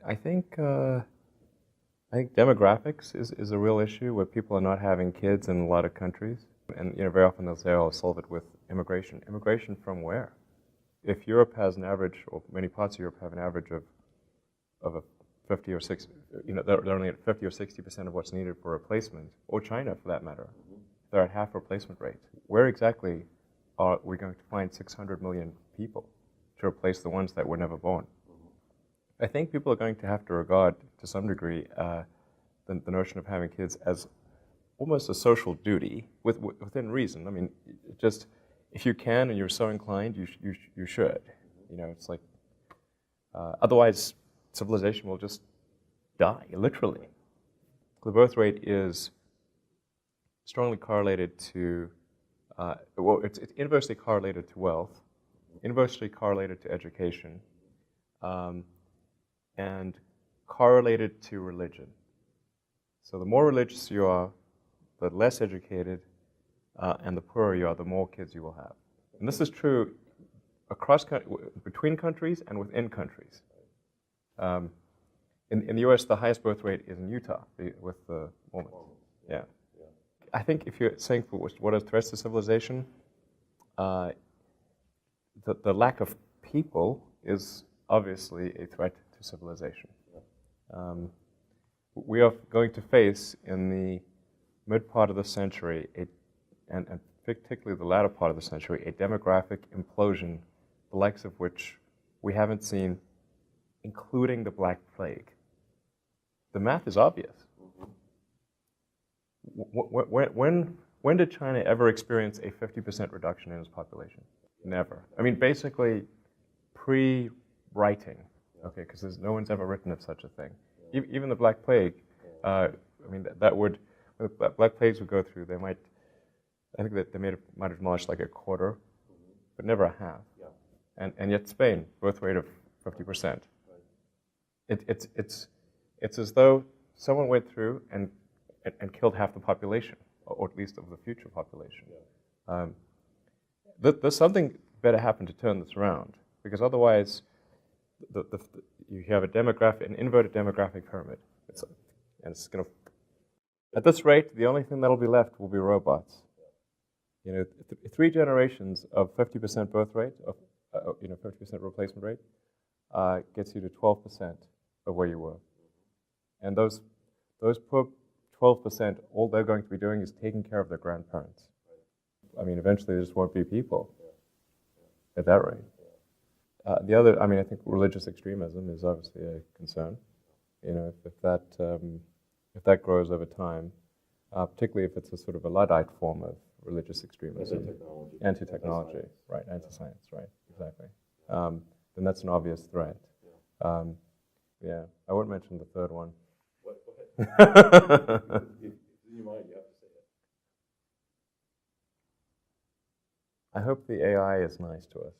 I think demographics is a real issue where people are not having kids in a lot of countries, and very often they'll say, "Oh, I'll solve it with immigration." Immigration from where? If Europe has an average, or many parts of Europe have an average of a 50 or 60, they're only at 50 or 60% of what's needed for replacement, or China for that matter, they're at half replacement rate. Where exactly are we going to find 600 million people to replace the ones that were never born? I think people are going to have to regard, to some degree, the notion of having kids as almost a social duty, within reason. I mean, just if you can and you're so inclined, you should. It's like otherwise civilization will just die, literally. The birth rate is strongly correlated to, it's inversely correlated to wealth, inversely correlated to education, and correlated to religion. So the more religious you are, the less educated, and the poorer you are, the more kids you will have. And this is true between countries and within countries. In the US, the highest birth rate is in Utah with the Mormons. Yeah. I think if you're saying what are threats to civilization, the lack of people is obviously a threat to civilization. We are going to face in the mid part of the century, and particularly the latter part of the century, a demographic implosion, the likes of which we haven't seen, including the Black Plague. The math is obvious. When did China ever experience a 50% reduction in its population? Never. I mean, basically, pre-writing, okay, because no one's ever written of such a thing. Even the Black Plague, I mean, Black Plagues would go through, I think that they might have demolished like a quarter, but never a half. And yet Spain, birth rate of 50%. It's as though someone went through and killed half the population, or at least of the future population. There's something better happen to turn this around, because otherwise you have an inverted demographic pyramid. And it's going to, at this rate, the only thing that'll be left will be robots. 3 generations of 50% birth rate, 50% replacement rate, gets you to 12% of where you were. And those poor 12%, all they're going to be doing is taking care of their grandparents. I mean, eventually there just won't be people at that rate. The other, I think religious extremism is obviously a concern. If that grows over time, particularly if it's a sort of a Luddite form of religious extremism. Anti-technology. Right, anti-science, right, exactly. Then that's an obvious threat. Yeah, I won't mention the third one. What? You have to say it. I hope the AI is nice to us.